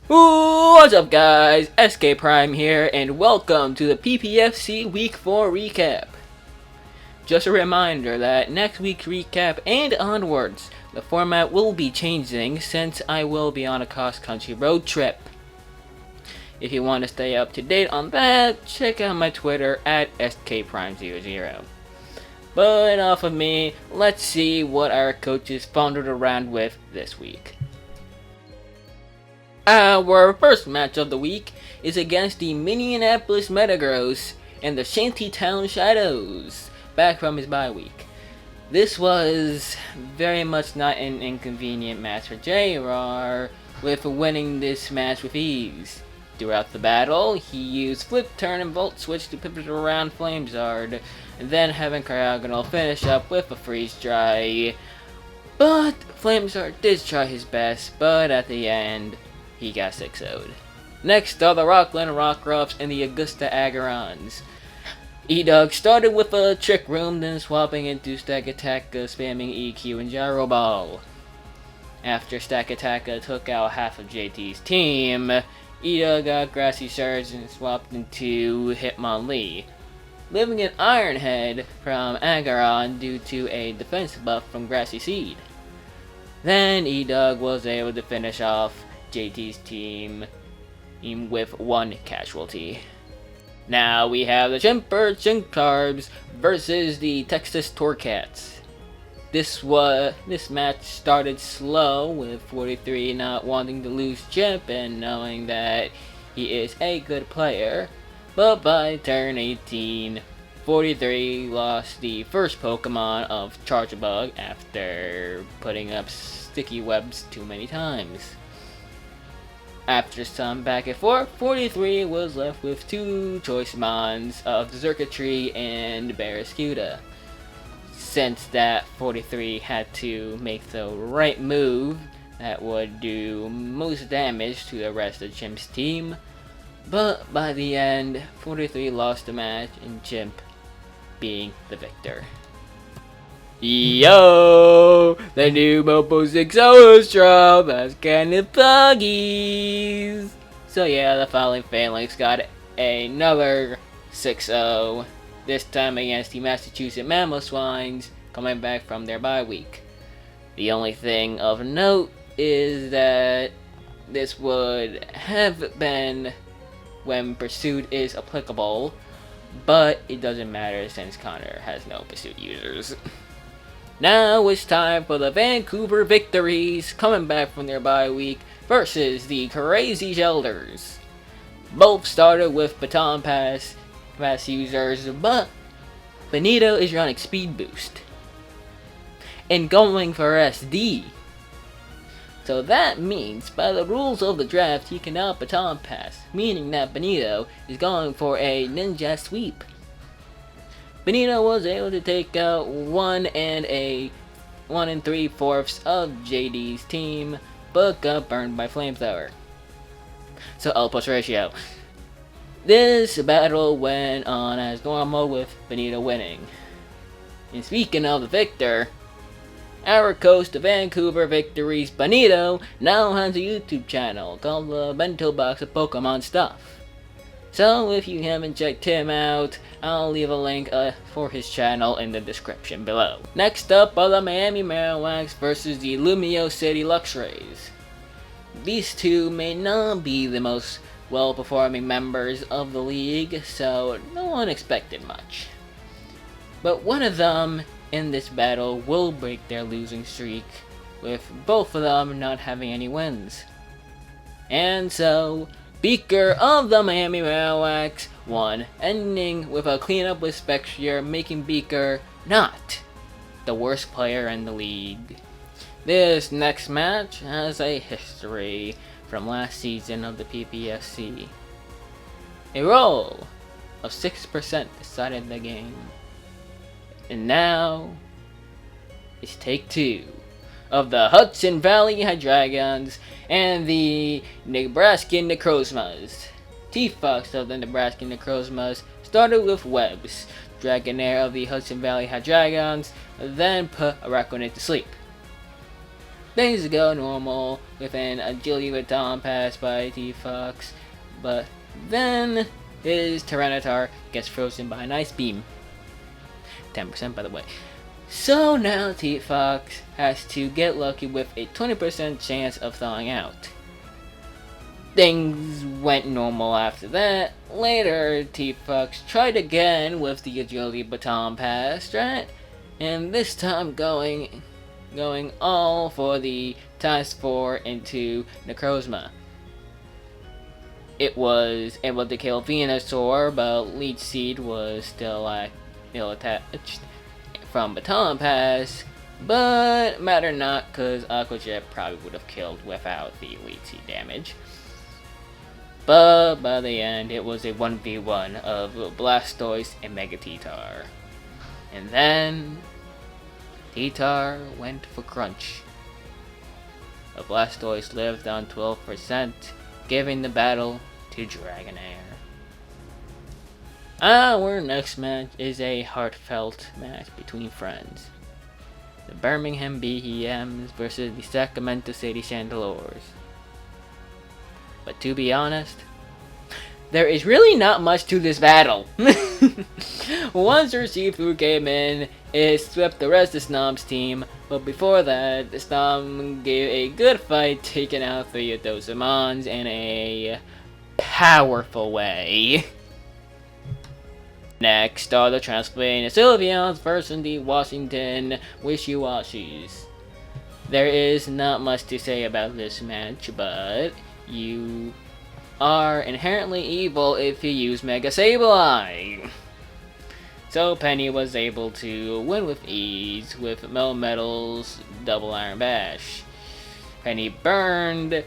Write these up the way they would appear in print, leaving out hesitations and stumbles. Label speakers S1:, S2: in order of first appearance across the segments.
S1: What's up guys, Skprime here, and welcome to the PPFC Week 4 recap. Just a reminder that next week's recap and onwards, the format will be changing since I will be on a cross-country road trip. If you want to stay up to date on that, check out my Twitter at Skprime00. But enough of me, let's see what our coaches pondered around with this week. Our first match of the week is against the Minneapolis Metagross and the Shantytown Shadows, back from his bye week. This was very much not an inconvenient match for JR, with winning this match with ease. Throughout the battle, he used Flip Turn and Volt Switch to pivot around Flamezard, and then having Cryogonal finish up with a Freeze Dry. But Flamezard did try his best, but at the end, he got 6-0'd. Next are the Rockland Rockruffs and the Augusta Agarons. E-Dog started with a Trick Room, then swapping into Stack Attacka, spamming EQ and Gyro Ball. After Stack Attacka took out half of JT's team, E-Dog got Grassy Surge and swapped into Hitmonlee, leaving an Iron Head from Agaron due to a defense buff from Grassy Seed. Then E-Dog was able to finish off JT's team with one casualty. Now we have the Chimper Chimparbs versus the Texas Torcats. This match started slow, with 43 not wanting to lose Chimp and knowing that he is a good player, but by turn 18, 43 lost the first Pokemon of Chargebug after putting up sticky webs too many times. After some back and forth, 43 was left with two choice mons of Xurkitree and Barraskewda. Since that, 43 had to make the right move that would do most damage to the rest of Chimp's team, but by the end, 43 lost the match and Chimp being the victor. Yo, the new Mopo 6-0 is drop, that's kinda buggies. So yeah, the Falling Phalanx got another 6-0, this time against the Massachusetts Mamoswines, coming back from their bye week. The only thing of note is that this would have been when Pursuit is applicable, but it doesn't matter since Connor has no Pursuit users. Now it's time for the Vancouver Victories, coming back from their bye week, versus the Crazy Shelders. Both started with Baton Pass users, but Benito is running Speed Boost and going for SD. So that means, by the rules of the draft, he can out Baton Pass, meaning that Benito is going for a Ninja Sweep. Benito was able to take out 1 3/4 of JD's team, but got burned by Flamethrower. So output ratio. This battle went on as normal, with Benito winning. And speaking of the victor, our coach to Vancouver Victories, Benito, now has a YouTube channel called the Bento Box of Pokemon Stuff. So if you haven't checked him out, I'll leave a link for his channel in the description below. Next up are the Miami Marowaks versus the Lumio City Luxrays. These two may not be the most well-performing members of the league, so no one expected much. But one of them in this battle will break their losing streak, with both of them not having any wins. And so, Beaker of the Miami Marowaks won, ending with a cleanup with Spectrier, making Beaker not the worst player in the league. This next match has a history from last season of the PPFC. A roll of 6% decided the game. And now, it's take two of the Hudson Valley Hydreigons and the Nebraska Necrozmas. T-Fox of the Nebraska Necrozmas started with webs, Dragonair of the Hudson Valley Hydreigons then put Araquanid to sleep. Things go normal with an agility baton pass by T-Fox, but then his Tyranitar gets frozen by an ice beam. 10% by the way. So now T-Fox has to get lucky with a 20% chance of thawing out. Things went normal after that. Later, T-Fox tried again with the agility baton pass strat, and this time going all for the ×4 into Necrozma. It was able to kill Venusaur, but Leech Seed was still attached from Baton Pass, but matter not, cause Aqua Jet probably would have killed without the Leech Seed damage. But by the end, it was a 1v1 of Blastoise and Mega T-Tar. And then T-Tar went for Crunch. The Blastoise lived on 12%, giving the battle to Dragonair. Our next match is a heartfelt match between friends. The Birmingham BEMs versus the Sacramento City Chandelures. But to be honest, there is really not much to this battle. Once Urshifu came in, it swept the rest of Snom's team, but before that, Snom gave a good fight, taking out 3 of those Amons in a powerful way. Next are the Transylvania Sylveons versus the Washington Wishy-Washis. There is not much to say about this match, but you are inherently evil if you use Mega Sableye. So Penny was able to win with ease with Melmetal's Double Iron Bash. Penny burned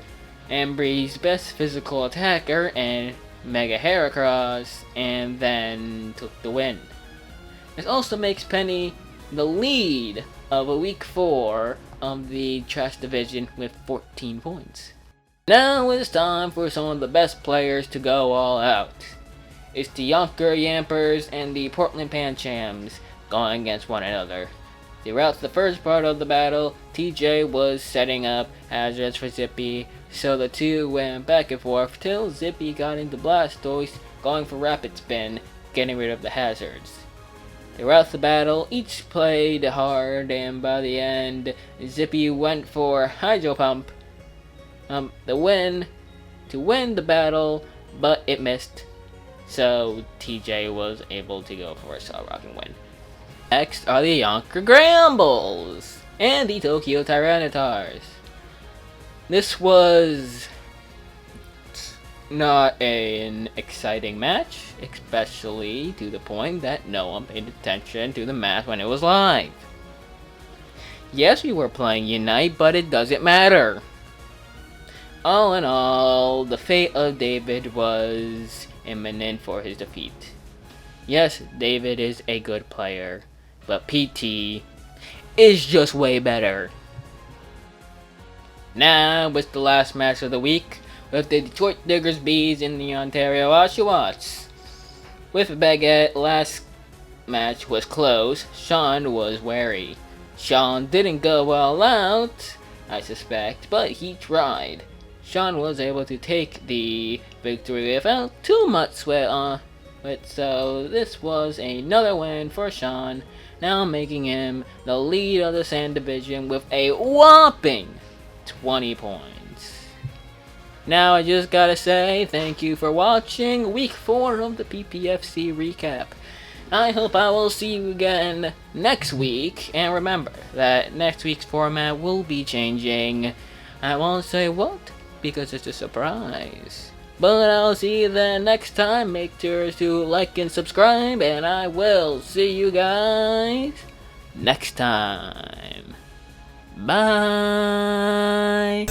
S1: Ambry's best physical attacker and Mega Heracross, and then took the win. This also makes Penny the lead of a week 4 of the Trash Division with 14 points. Now it's time for some of the best players to go all out. It's the Yonker Yampers and the Portland Panchams going against one another. Throughout the first part of the battle, TJ was setting up hazards for Zippy, so the two went back and forth till Zippy got into Blastoise, going for Rapid Spin, getting rid of the hazards. Throughout the battle, each played hard, and by the end, Zippy went for Hydro Pump, to win the battle, but it missed. So TJ was able to go for a Cell Rock and win. Next are the Yonker Grambles and the Tokyo Tyranitars. This was not an exciting match, especially to the point that no one paid attention to the match when it was live. Yes, we were playing Unite, but it doesn't matter. All in all, the fate of David was imminent for his defeat. Yes, David is a good player, but PT is just way better. Now, it's the last match of the week, with the Detroit Diggers Bees and the Ontario Oshawotts. With Baguette, last match was close. Sean was wary. Sean didn't go all out, I suspect, but he tried. Sean was able to take the victory without too much sweat on it, so this was another win for Sean, now making him the lead of the Sand Division with a whopping 20 points. Now I just gotta say thank you for watching week 4 of the PPFC recap. I hope I will see you again next week, and remember that next week's format will be changing. I won't say what, because it's a surprise. But I'll see you then next time. Make sure to like and subscribe, and I will see you guys next time. Bye!